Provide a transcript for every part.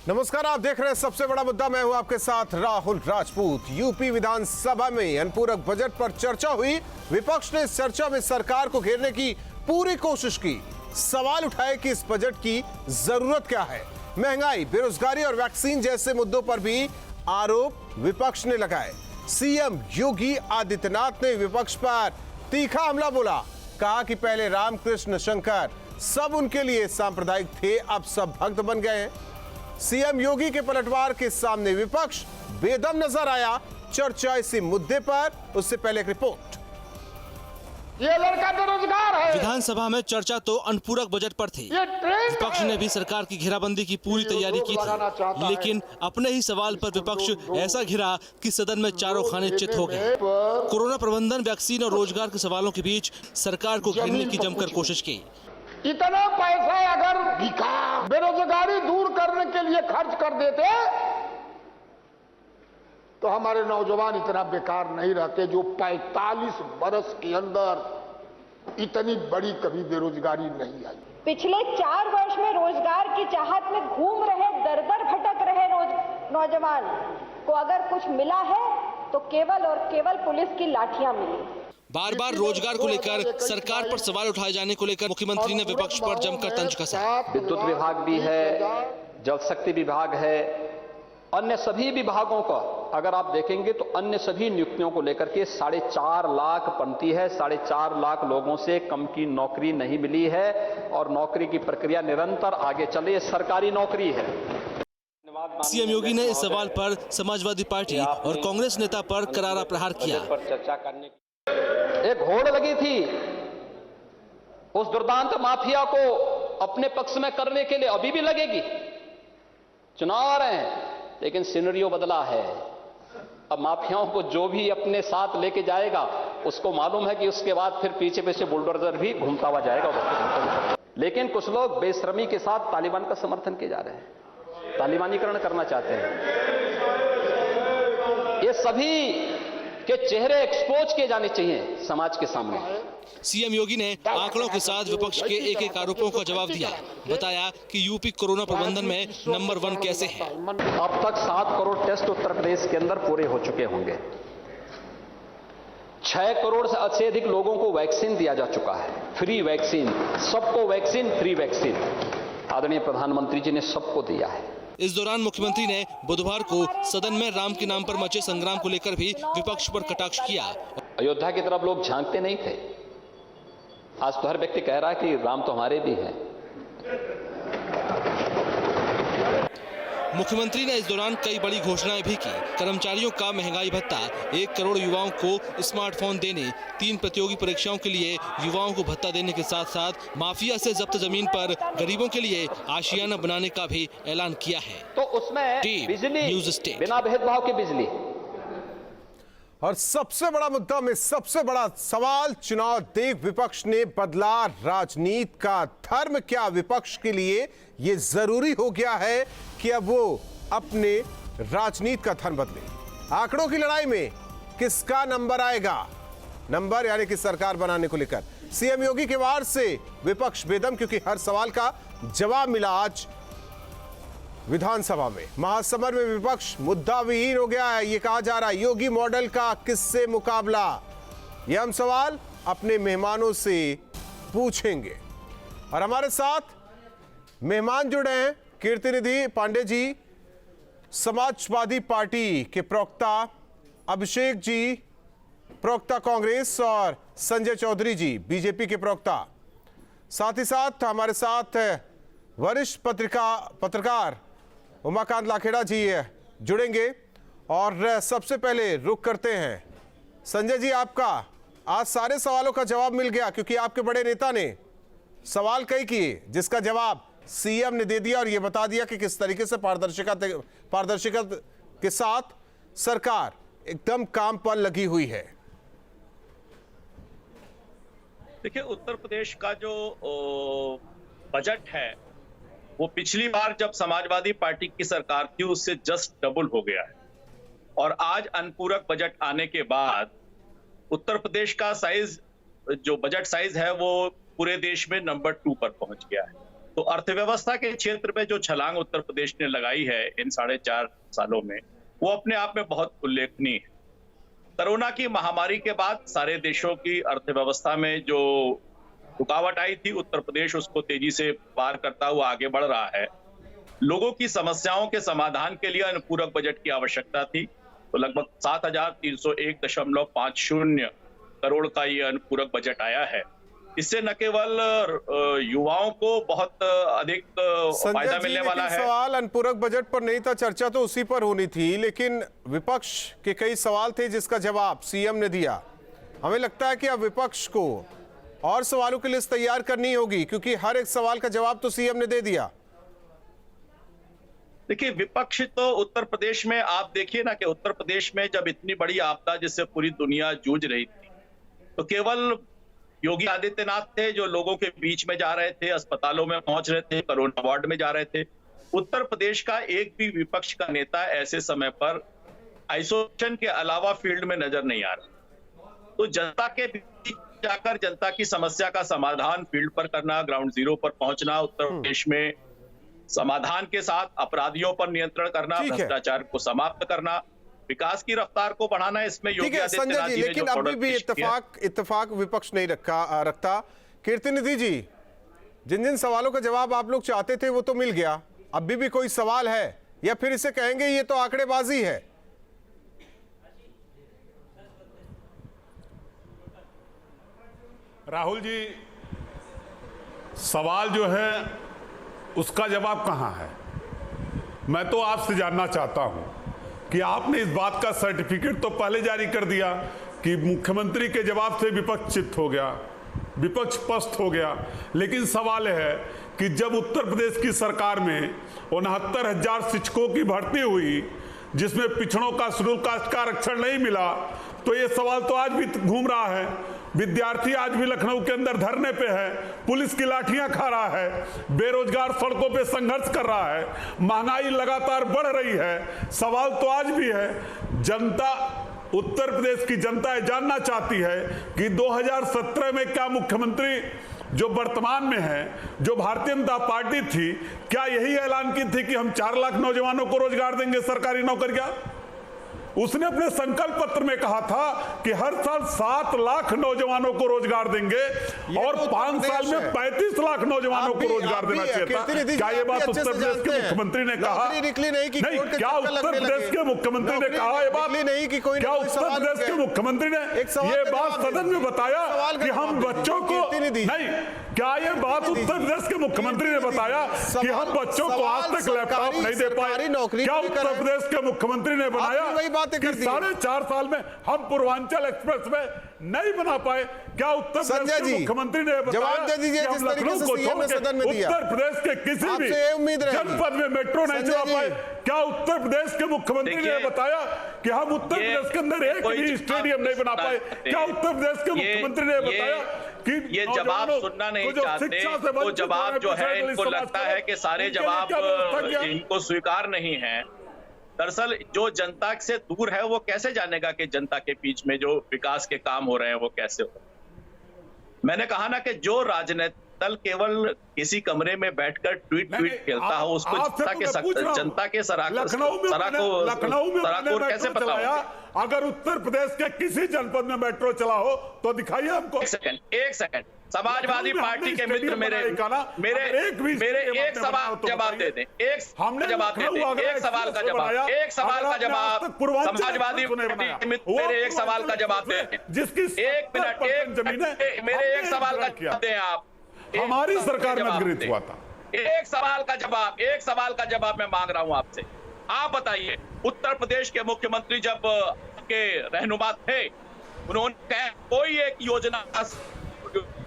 नमस्कार, आप देख रहे हैं सबसे बड़ा मुद्दा। मैं हूं आपके साथ राहुल राजपूत। यूपी विधानसभा में अनुपूरक बजट पर चर्चा हुई। विपक्ष ने इस चर्चा में सरकार को घेरने की पूरी कोशिश की। सवाल उठाए कि इस बजट की जरूरत क्या है। महंगाई, बेरोजगारी और वैक्सीन जैसे मुद्दों पर भी आरोप विपक्ष ने लगाए। सीएम योगी आदित्यनाथ ने विपक्ष पर तीखा हमला बोला। कहा कि पहले रामकृष्ण शंकर सब उनके लिए सांप्रदायिक थे, अब सब भक्त बन गए हैं। सीएम योगी के पलटवार के सामने विपक्ष बेदम नजर आया। चर्चा इसी मुद्दे पर, उससे पहले एक रिपोर्ट। ये लड़का बेरोजगार है। विधानसभा में चर्चा तो अनुपूरक बजट पर थी। विपक्ष ने भी सरकार की घेराबंदी की पूरी तैयारी की थी, लेकिन अपने ही सवाल पर विपक्ष ऐसा घिरा कि सदन में चारों खाने चित हो गए। कोरोना प्रबंधन, वैक्सीन और रोजगार के सवालों के बीच सरकार को घेरने की जमकर कोशिश की। इतना पैसा अगर बेरोजगारी दूर करने के लिए खर्च कर देते तो हमारे नौजवान इतना बेकार नहीं रहते जो 45 बरस के अंदर इतनी बड़ी कभी बेरोजगारी नहीं आई। पिछले 4 वर्ष में रोजगार की चाहत में घूम रहे, दर-दर भटक रहे नौजवान को अगर कुछ मिला है तो केवल और केवल पुलिस की लाठियां मिली। बार बार रोजगार को लेकर सरकार पर सवाल उठाए जाने को लेकर मुख्यमंत्री ने विपक्ष पर जमकर तंज कसा। विद्युत विभाग भी है, जल शक्ति विभाग है, अन्य सभी विभागों का अगर आप देखेंगे तो अन्य सभी नियुक्तियों को लेकर के 4.5 लाख पंक्ति है। 4.5 लाख लोगों से कम की नौकरी नहीं मिली है और नौकरी की प्रक्रिया निरंतर आगे चले, सरकारी नौकरी है। सीएम योगी ने इस सवाल पर समाजवादी पार्टी और कांग्रेस नेता पर करारा प्रहार किया। चर्चा करने एक होड़ लगी थी उस दुर्दांत माफिया को अपने पक्ष में करने के लिए, अभी भी लगेगी। चुनाव आ रहे हैं लेकिन सिनेरियो बदला है। अब माफियाओं को जो भी अपने साथ लेके जाएगा उसको मालूम है कि उसके बाद फिर पीछे पीछे बुलडोजर भी घूमता हुआ जाएगा। लेकिन कुछ लोग बेशर्मी के साथ तालिबान का समर्थन किए जा रहे हैं, तालिबानीकरण करना चाहते हैं। ये सभी के चेहरे एक्सपोज किए जाने चाहिए समाज के सामने। सीएम योगी ने आंकड़ों के साथ विपक्ष के एक आरोपों का जवाब दिया। बताया कि यूपी कोरोना प्रबंधन में नंबर 1 कैसे है। अब तक 7 करोड़ टेस्ट उत्तर प्रदेश के अंदर पूरे हो चुके होंगे। 6 करोड़ से अधिक लोगों को वैक्सीन दिया जा चुका है। फ्री वैक्सीन, सबको वैक्सीन, फ्री वैक्सीन आदरणीय प्रधानमंत्री जी ने सबको दिया है। इस दौरान मुख्यमंत्री ने बुधवार को सदन में राम के नाम पर मचे संग्राम को लेकर भी विपक्ष पर कटाक्ष किया। अयोध्या की तरफ लोग झांकते नहीं थे, आज तो हर व्यक्ति कह रहा है कि राम तो हमारे भी हैं। मुख्यमंत्री ने इस दौरान कई बड़ी घोषणाएं भी की। कर्मचारियों का महंगाई भत्ता, 1 करोड़ युवाओं को स्मार्टफोन देने, 3 प्रतियोगी परीक्षाओं के लिए युवाओं को भत्ता देने के साथ साथ माफिया से जब्त जमीन पर गरीबों के लिए आशियाना बनाने का भी ऐलान किया है। तो उसमें बिजली, न्यूज़ स्टेट, बिना भेदभाव की बिजली। और सबसे बड़ा मुद्दा में सबसे बड़ा सवाल, चुनाव देख विपक्ष ने बदला राजनीति का धर्म। क्या विपक्ष के लिए यह जरूरी हो गया है कि अब वो अपने राजनीति का धर्म बदले? आंकड़ों की लड़ाई में किसका नंबर आएगा? नंबर यानी कि सरकार बनाने को लेकर सीएम योगी के वार से विपक्ष बेदम, क्योंकि हर सवाल का जवाब मिला। आज विधानसभा में महासमर में विपक्ष मुद्दा विहीन हो गया है। ये कहा जा रहा है योगी मॉडल का किससे मुकाबला? ये हम सवाल अपने मेहमानों से पूछेंगे। और हमारे साथ मेहमान जुड़े हैं कीर्तिनिधि पांडे जी, समाजवादी पार्टी के प्रवक्ता, अभिषेक जी प्रवक्ता कांग्रेस, और संजय चौधरी जी बीजेपी के प्रवक्ता। साथ ही साथ हमारे साथ वरिष्ठ पत्रकार उमाकांत लाखेड़ा जी जुड़ेंगे। और सबसे पहले रुख करते हैं संजय जी आपका। आज सारे सवालों का जवाब मिल गया क्योंकि आपके बड़े नेता ने सवाल कई किए जिसका जवाब सीएम ने दे दिया और यह बता दिया कि किस तरीके से पारदर्शिता के साथ सरकार एकदम काम पर लगी हुई है। देखिए, उत्तर प्रदेश का जो बजट है वो पिछली बार जब समाजवादी पार्टी की सरकार थी उससे जस्ट डबल हो गया है। और आज अनुपूरक बजट आने के बाद उत्तर प्रदेश का साइज, जो बजट साइज है, वो पूरे देश में नंबर 2 पर पहुंच गया है। तो अर्थव्यवस्था के क्षेत्र में जो छलांग उत्तर प्रदेश ने लगाई है इन 4.5 सालों में, वो अपने आप में बहुत उल्लेखनीय है। कोरोना की महामारी के बाद सारे देशों की अर्थव्यवस्था में जो रुकावट आई थी, उत्तर प्रदेश उसको तेजी से पार करता हुआ आगे बढ़ रहा है। लोगों की समस्याओं के समाधान के लिए अनुपूरक बजट की आवश्यकता थी, तो लगभग 7,301.50 करोड़ का ये अनुपूरक बजट आया है। इससे न केवल युवाओं को बहुत अधिक फायदा मिलने वाला है। सवाल अनुपूरक बजट पर नहीं था, चर्चा तो उसी पर होनी थी, लेकिन विपक्ष के कई सवाल थे जिसका जवाब सीएम ने दिया। हमें लगता है कि अब विपक्ष को और सवालों की लिस्ट तैयार करनी होगी, क्योंकि हर एक सवाल का जवाब तो सीएम ने दे दिया। देखिए, विपक्ष तो उत्तर प्रदेश में आप देखिए ना कि उत्तर प्रदेश में जब इतनी बड़ी आपदा जिससे पूरी दुनिया जूझ रही थी, तो केवल योगी आदित्यनाथ थे जो लोगों के बीच में जा रहे थे, अस्पतालों में पहुंच रहे थे, कोरोना वार्ड में जा रहे थे। उत्तर प्रदेश का एक भी विपक्ष का नेता ऐसे समय पर आइसोलेशन के अलावा फील्ड में नजर नहीं आ रहा। तो जनता के बीच जाकर जनता की समस्या का समाधान फील्ड पर करना, ग्राउंड जीरो पर पहुंचना, उत्तर प्रदेश में समाधान के साथ अपराधियों पर नियंत्रण करना, भ्रष्टाचार को समाप्त करना, विकास की रफ्तार को बढ़ाना, इसमें योगी आदित्यनाथ जी ने लेकिन अभी भी इत्तेफाक विपक्ष नहीं रखता। कीर्तिनिधि जी, जिन जिन सवालों का जवाब आप लोग चाहते थे वो तो मिल गया, अभी भी कोई सवाल है या फिर इसे कहेंगे ये तो आंकड़ेबाजी है? राहुल जी, सवाल जो है उसका जवाब कहां है? मैं तो आपसे जानना चाहता हूं कि आपने इस बात का सर्टिफिकेट तो पहले जारी कर दिया कि मुख्यमंत्री के जवाब से विपक्ष चित्त हो गया, विपक्ष पस्त हो गया, लेकिन सवाल है कि जब उत्तर प्रदेश की सरकार में 69,000 शिक्षकों की भर्ती हुई जिसमें पिछड़ों का शेड्यूल कास्ट का आरक्षण नहीं मिला, तो ये सवाल तो आज भी घूम रहा है। विद्यार्थी आज भी लखनऊ के अंदर धरने पे है, पुलिस की लाठियां खा रहा है, बेरोजगार सड़कों पे संघर्ष कर रहा है, महंगाई लगातार बढ़ रही है। सवाल तो आज भी है। जनता, उत्तर प्रदेश की जनता ये जानना चाहती है कि 2017 में क्या मुख्यमंत्री जो वर्तमान में है, जो भारतीय जनता पार्टी थी, क्या यही ऐलान की थी कि हम 4 लाख नौजवानों को रोजगार देंगे, सरकारी नौकरियां? उसने अपने संकल्प पत्र में कहा था कि हर साल 7 लाख नौजवानों को रोजगार देंगे और 5 साल में 35 लाख नौजवानों को रोजगार देना चाहिए था। क्या ये बात उत्तर प्रदेश के मुख्यमंत्री ने कहा? नहीं, क्या उत्तर प्रदेश के मुख्यमंत्री ने कहा ये बात? क्या उत्तर प्रदेश के मुख्यमंत्री ने ये बात सदन में बताया कि हम बच्चों को नहीं? क्या ये बात उत्तर प्रदेश के मुख्यमंत्री ने बताया कि हम बच्चों को आज तक लैपटॉप नहीं दे पाए? क्या उत्तर प्रदेश के मुख्यमंत्री ने बनाया कि 4.5 साल में हम पूर्वांचल एक्सप्रेस में नहीं बना पाए? क्या उत्तर प्रदेश के मुख्यमंत्री ने बताया कि हम लखनऊ को छोड़ के उत्तर प्रदेश के किसी भी जनपद में मेट्रो नहीं चला पाए? क्या उत्तर प्रदेश के मुख्यमंत्री ने बताया कि हम उत्तर प्रदेश के अंदर एक भी स्टेडियम नहीं बना पाए? क्या उत्तर प्रदेश के मुख्यमंत्री ने बताया कि ये जवाब सुनना नहीं चाहते? वो जवाब जो है, इनको लगता है कि सारे जवाब इनको स्वीकार नहीं है। दरअसल जो जनता से दूर है वो कैसे जानेगा कि जनता के बीच में जो विकास के काम हो रहे हैं वो कैसे हो रहे हैं? मैंने कहा ना कि जो राजनीतिक दल केवल किसी कमरे में बैठकर ट्वीट खेलता हो, उसको जनता के सराकोर कैसे पता होगा? अगर उत्तर प्रदेश के किसी जनपद में मेट्रो चला हो तो दिखाइए हमको। एक सेकंड, समाजवादी पार्टी के मित्र मेरे एक सवाल जवाब दे दें, एक सवाल का जवाब समाजवादी पार्टी के मित्र मेरे एक सवाल का जवाब दें। जिसकी एक मिनट, मेरे एक सवाल का जवाब दें आप। हमारी सरकार में गृहित हुआ था। एक सवाल का जवाब मैं मांग रहा हूं आपसे। आप बताइए, उत्तर प्रदेश के मुख्यमंत्री जब के रहनुमा थे, उन्होंने कहा कोई एक योजना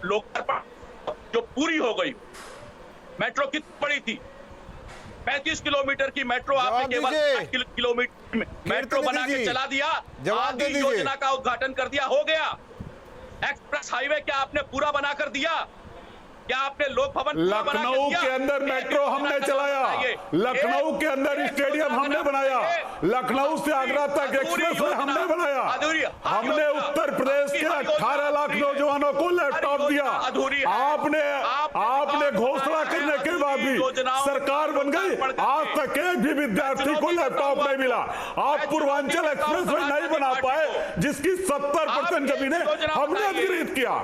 लोकार्पण जो पूरी हो गई। मेट्रो कितनी बड़ी थी? 35 किलोमीटर की मेट्रो आपने केवल 8 किलोमीटर मेट्रो बना के चला दिया। आधी योजना का उद्घाटन कर दिया, हो गया। एक्सप्रेस हाईवे क्या आपने पूरा बनाकर दिया? क्या आपने लोक भवन लखनऊ के अंदर मेट्रो हमने चलाया, लखनऊ के अंदर स्टेडियम हमने बनाया, लखनऊ से आगरा तक एक्सप्रेस वे हमने बनाया, हमने उत्तर प्रदेश के 18 लाख नौजवानों को लैपटॉप दिया। आपने घोषणा करने के बाद आज तक एक भी विद्यार्थी को लैपटॉप नहीं मिला। आप पूर्वांचल एक्सप्रेस वे नहीं बना पाए, जिसकी 70% जमीनें हमने अधिग्रहित किया,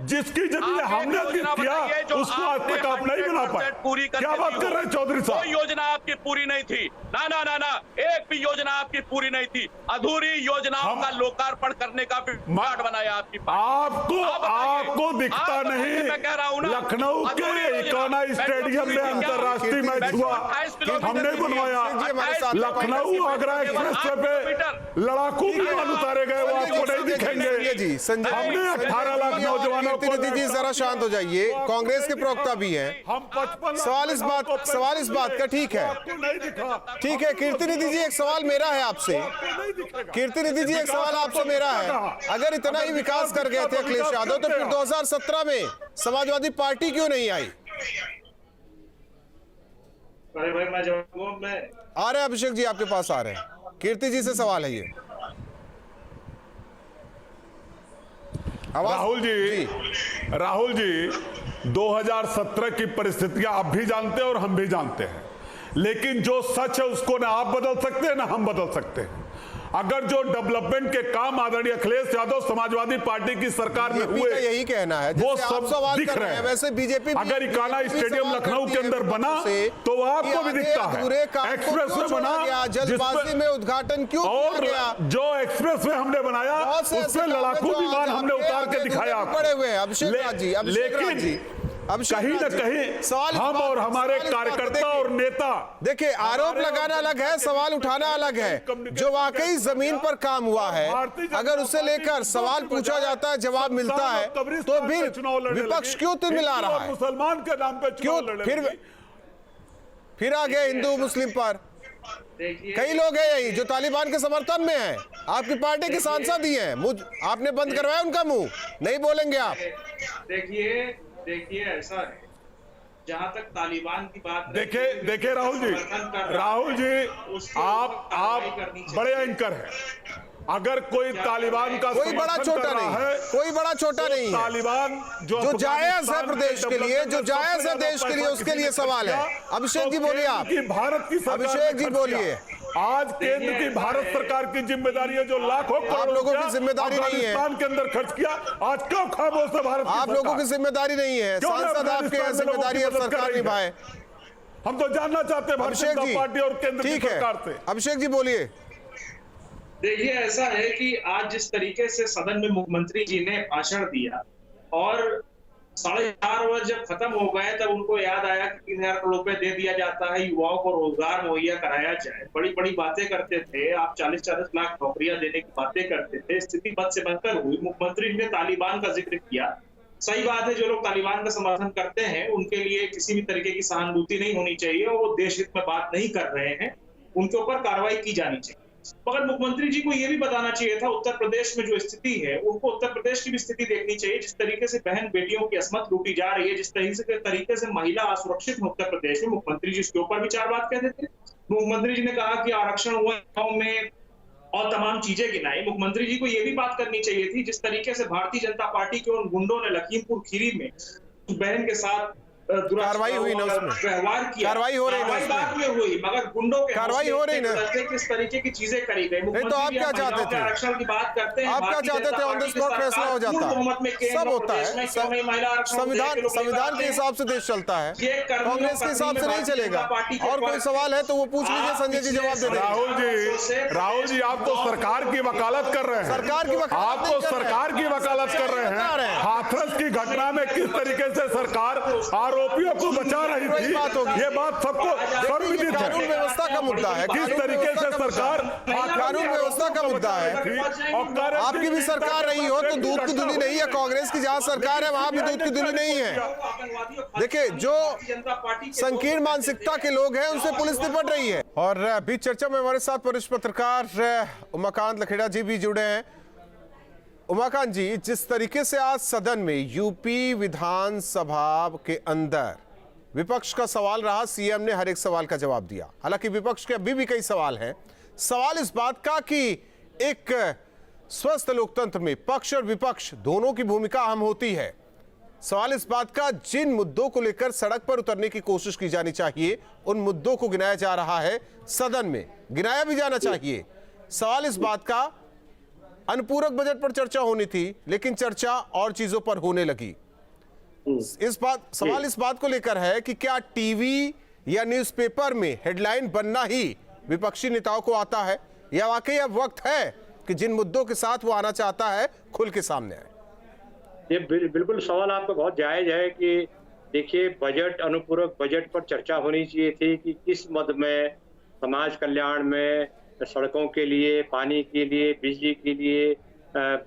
जिसकी जमीनें हमने अधिग्रहित किया, उसको आज तक आप नहीं बना पाए। क्या बात कर रहे हैं चौधरी साहब? कोई योजना आपकी पूरी नहीं थी, ना ना ना ना, एक भी योजना आपकी पूरी नहीं थी। अधूरी योजनाओं का लोकार्पण करने का कार्ड बनाया आपकी पार्टी। आपको दिखता नहीं? मैं कह रहा हूं ना, लखनऊ के इकोना स्टेडियम में अंतर्राष्ट्रीय मैच हुआ, हमने बनवाया। लखनऊ आगरा एक्सप्रेस पे लड़ाकू विमान उतारे गए, वो आपको नहीं दिखेंगे। हमने 18 लाख नौजवानों को। कीर्ति जी जरा शांत हो जाइए, कांग्रेस के प्रवक्ता भी हैं। हम 55 सवाल इस बात का ठीक है, ठीक है। कीर्तिनिधि जी एक सवाल मेरा है आपसे, कीर्तिनिधि जी एक सवाल आपसे मेरा है, अगर इतना ही विकास कर गए थे अखिलेश यादव तो फिर 2017 में समाजवादी पार्टी क्यों नहीं आई? अरे भाई मैं जवाब में आ रहे हैं, अभिषेक जी आपके पास आ रहे हैं। कीर्ति जी से सवाल है ये। राहुल जी 2017 की परिस्थितियां आप भी जानते हैं और हम भी जानते हैं, लेकिन जो सच है उसको ना आप बदल सकते हैं ना हम बदल सकते हैं। अगर जो डेवलपमेंट के काम आदरणीय अखिलेश यादव समाजवादी पार्टी की सरकार में हुए, यही कहना है, वो सब दिख रहे हैं। वैसे बीजेपी अगर इकाना स्टेडियम लखनऊ के अंदर बना तो वो आपको भी दिखता है। एक्सप्रेस वे बना, जल्दबाजी में उद्घाटन क्यों और किया? जो एक्सप्रेस वे हमने बनाया उसमें लड़ाकू विमान हमने उतार के दिखाया पड़े हुए हैं। अभिषेक राज जी, लेकिन कहीं न कहीं हम और हमारे कार्यकर्ता और नेता, देखिए आरोप लगाना अलग है, सवाल उठाना अलग है। जो वाकई जमीन पर काम हुआ है, अगर उसे लेकर सवाल पूछा जाता है, जवाब मिलता है, तो फिर विपक्ष क्यों तिलमिला रहा है? मुसलमान के नाम पे क्यों फिर आ गए हिंदू मुस्लिम पर? कई लोग हैं यही जो तालिबान के समर्थन में हैं, आपकी पार्टी के सांसद ही हैं। आपने बंद करवाया उनका मुंह, नहीं बोलेंगे आप। देखिए ऐसा है, जहां तक तालिबान की बात, देखिए राहुल जी आप बड़े एंकर हैं। अगर कोई तालिबान का कोई बड़ा छोटा नहीं है, कोई बड़ा छोटा नहीं है। तालिबान जो जायज है प्रदेश के लिए, जो जायज है देश के लिए, उसके लिए सवाल है। अभिषेक जी बोलिए आप। भारत की अभिषेक जी बोलिए। आज केंद्र की भारत सरकार की जिम्मेदारी है, जो लाखों आप लोगों की जिम्मेदारी नहीं है अफगानिस्तान के अंदर खर्च किया। आज क्यों खामोश है भारत? आप लोगों की जिम्मेदारी नहीं है, सांसद आपके हैं, जिम्मेदारी अब सरकार निभाए। हम तो जानना चाहते हैं भारतीय जनता पार्टी और केंद्र की सरकार से। अभिषेक जी बोलिए। देखिए ऐसा है कि आज जिस तरीके से सदन में मुख्यमंत्री जी ने भाषण दिया और 4:30 बजे जब खत्म हो गए तब उनको याद आया कि 3,000 करोड़ रुपए दे दिया जाता है, युवाओं को रोजगार मुहैया कराया जाए, बड़ी बड़ी बातें करते थे। आप 40-40 लाख नौकरियां देने की बातें करते थे। स्थिति बद से बदतर हुई। मुख्यमंत्री ने तालिबान का जिक्र किया। सही बात है, जो लोग तालिबान का समर्थन करते हैं उनके लिए किसी भी तरीके की सहानुभूति नहीं होनी चाहिए और वो देश हित में बात नहीं कर रहे हैं, उनके ऊपर कार्रवाई की जानी चाहिए। मगर मुख्यमंत्री जी को यह भी बताना चाहिए था उत्तर प्रदेश में जो स्थिति है, उनको उत्तर प्रदेश की भी स्थिति देखनी चाहिए। जिस तरीके से बहन बेटियों की असमत लूटी जा रही है, जिस तरीके से महिला असुरक्षित है उत्तर प्रदेश में, मुख्यमंत्री जी इसके ऊपर भी 4 बात कह देते। मुख्यमंत्री जी ने कहा कि आरक्षण हुआ गाँव में और तमाम चीजें गिनाई। मुख्यमंत्री जी को यह भी बात करनी चाहिए थी जिस तरीके से भारतीय जनता पार्टी के उन गुंडों ने लखीमपुर खीरी में बहन के साथ कार्रवाई हुई ना, उसमें व्यवहार किया, कार्रवाई हो रही है, बाद में हुई, मगर गुंडों के कार्रवाई हो रही है। किस तरीके की चीजें करी गई। तो आप क्या चाहते थे? आरक्षण की बात करते हैं, आप क्या चाहते थे? ऑन द स्पॉट फैसला हो जाता है, सब होता है। संविधान के हिसाब से देश चलता है, कांग्रेस के हिसाब से नहीं चलेगा। और कोई सवाल है तो वो पूछ लीजिए, संजय जी जवाब दे देंगे। राहुल जी आप तो सरकार की वकालत कर रहे हैं, सरकार की आप तो सरकार की वकालत कर रहे हैं। हाथरस की घटना में किस तरीके से सरकार आरोपियों को बचा रही थी, ये बात सबको सर्वविदित है। कानून व्यवस्था का मुद्दा है, किस तरीके से सरकार कानून व्यवस्था का मुद्दा है। आपकी भी सरकार रही हो तो दूध की धुली नहीं है, कांग्रेस की जहां सरकार है वहां भी दूध की धुली नहीं है। देखिए जो संकीर्ण मानसिकता के लोग हैं उनसे पुलिस निपट रही है। और बीच चर्चा में हमारे साथ वरिष्ठ पत्रकार उमाकांत लखेड़ा जी भी जुड़े हैं। उमाकांत जी, जिस तरीके से आज सदन में यूपी विधानसभा के अंदर विपक्ष का सवाल रहा, सीएम ने हर एक सवाल का जवाब दिया। हालांकि विपक्ष के अभी भी कई सवाल हैं। सवाल इस बात का कि एक स्वस्थ लोकतंत्र में पक्ष और विपक्ष दोनों की भूमिका अहम होती है। सवाल इस बात का, जिन मुद्दों को लेकर सड़क पर उतरने की कोशिश की जानी चाहिए उन मुद्दों को गिनाया जा रहा है सदन में, गिनाया भी जाना चाहिए। सवाल इस बात का, अनुपूरक बजट पर चर्चा होनी थी लेकिन चर्चा और चीजों पर होने लगी। सवाल इस बात को लेकर है कि क्या टीवी या न्यूज़पेपर में हेडलाइन बनना ही विपक्षी नेताओं को आता है, या वाकई अब वक्त है कि जिन मुद्दों के साथ वो आना चाहता है खुल के सामने आए? ये बिल्कुल सवाल आपका बहुत जायज है कि देखिए, बजट, अनुपूरक बजट पर चर्चा होनी चाहिए थी कि किस मद में समाज कल्याण में, सड़कों के लिए, पानी के लिए, बिजली के लिए,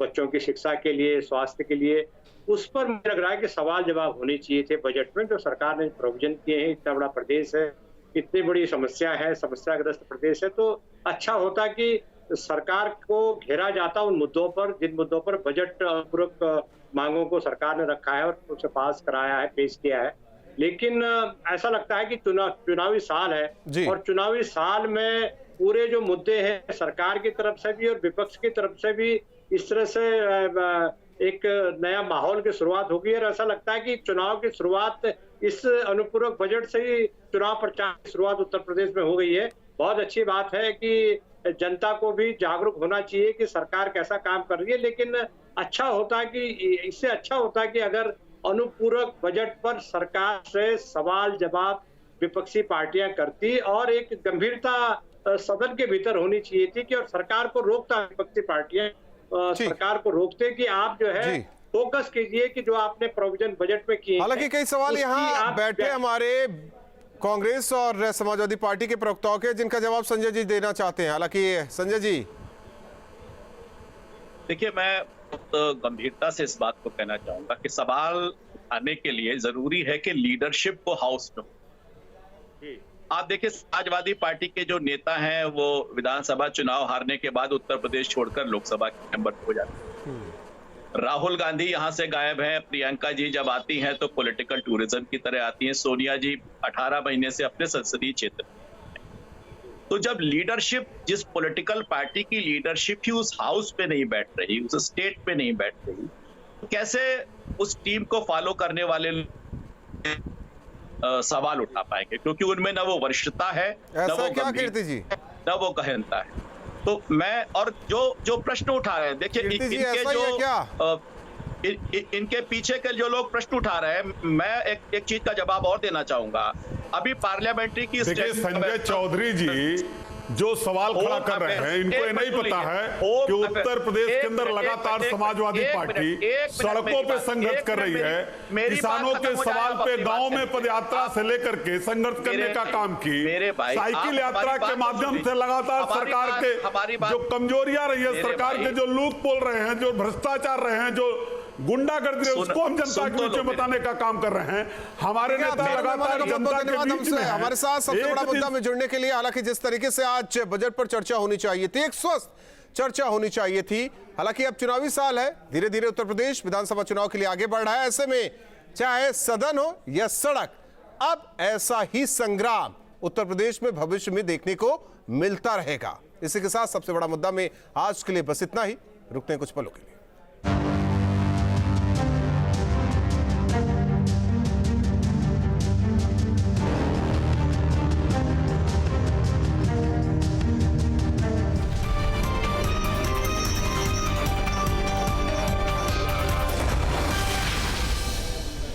बच्चों की शिक्षा के लिए, स्वास्थ्य के लिए, उस पर मुझे लग रहा है कि सवाल जवाब होने चाहिए थे बजट में। जो सरकार ने प्रोविजन किए हैं, इतना बड़ा प्रदेश है, इतनी बड़ी समस्या है, समस्याग्रस्त प्रदेश है, तो अच्छा होता कि सरकार को घेरा जाता उन मुद्दों पर, जिन मुद्दों पर बजट अनुपूरक मांगों को सरकार ने रखा है और उसे पास कराया है, पेश किया है। लेकिन ऐसा लगता है कि चुनावी साल है और चुनावी साल में पूरे जो मुद्दे हैं सरकार की तरफ से भी और विपक्ष की तरफ से भी, इस तरह से एक नया माहौल की शुरुआत होगी। और ऐसा लगता है कि चुनाव की शुरुआत इस अनुपूरक बजट से ही, चुनाव प्रचार की शुरुआत उत्तर प्रदेश में हो गई है। बहुत अच्छी बात है कि जनता को भी जागरूक होना चाहिए कि सरकार कैसा काम कर रही है, लेकिन अच्छा होता कि, इससे अच्छा होता कि अगर अनुपूरक बजट पर सरकार से सवाल जवाब विपक्षी पार्टियां करती और एक गंभीरता सदन के भीतर होनी चाहिए थी कि, और सरकार को रोकता, विपक्षी पार्टियां सरकार को रोकते कि आप जो है फोकस कीजिए कि जो आपने प्रोविजन बजट में किए। हालांकि कई सवाल यहाँ बैठे हमारे कांग्रेस और समाजवादी पार्टी के प्रवक्ताओं के, जिनका जवाब संजय जी देना चाहते हैं। हालांकि संजय जी, देखिए, मैं बहुत गंभीरता से इस बात को कहना चाहूंगा कि सवाल आने के लिए जरूरी है कि लीडरशिप को हाउस में, आप देखिए समाजवादी पार्टी के जो नेता हैं वो विधानसभा चुनाव हारने के बाद उत्तर प्रदेश छोड़कर लोकसभा के मेंबर हो जाते हैं। राहुल गांधी यहां से गायब हैं, प्रियंका जी जब आती हैं तो पॉलिटिकल टूरिज्म की तरह आती हैं, सोनिया जी 18 महीने से अपने संसदीय क्षेत्र। तो जब लीडरशिप, जिस पॉलिटिकल पार्टी की लीडरशिप ही उस हाउस पे नहीं बैठ रही, उस स्टेट पे नहीं बैठ रही, तो कैसे उस टीम को फॉलो करने वाले सवाल उठा पाएंगे, क्योंकि उनमें न वो वरिष्ठता है, न वो कीर्ति जी, न वो गहनता है। तो मैं, और जो प्रश्न उठा रहे हैं, देखिए इनके पीछे के जो लोग प्रश्न उठा रहे हैं, मैं एक चीज का जवाब और देना चाहूंगा। अभी पार्लियामेंट्री की संजय चौधरी जी जो सवाल खड़ा कर रहे हैं, इनको ये नहीं पता है कि उत्तर प्रदेश के अंदर लगातार समाजवादी पार्टी सड़कों पे संघर्ष कर रही है, किसानों के सवाल पे गांव में पदयात्रा से लेकर के संघर्ष करने का काम की, साइकिल यात्रा के माध्यम से लगातार सरकार के जो कमजोरियां रही है, सरकार के जो लूट पोल रहे हैं, जो भ्रष्टाचार रहे हैं, जो गुंडागर्दी है, उसको हम जनता के बीच में बताने का काम कर रहे हैं। हमारे नेता लगातार जनता के बीच में हमारे साथ सबसे बड़ा मुद्दा में जुड़ने के लिए। हालांकि जिस तरीके से आज बजट पर चर्चा होनी चाहिए थी, एक स्वस्थ चर्चा होनी चाहिए थी, हालांकि अब चुनावी साल है, धीरे धीरे उत्तर प्रदेश विधानसभा चुनाव के लिए आगे बढ़ रहा है। ऐसे में चाहे सदन हो या सड़क, अब ऐसा ही संग्राम उत्तर प्रदेश में भविष्य में देखने को मिलता रहेगा। इसी के साथ सबसे बड़ा मुद्दा में आज के लिए बस इतना ही। रुकते हैं कुछ पलों के लिए।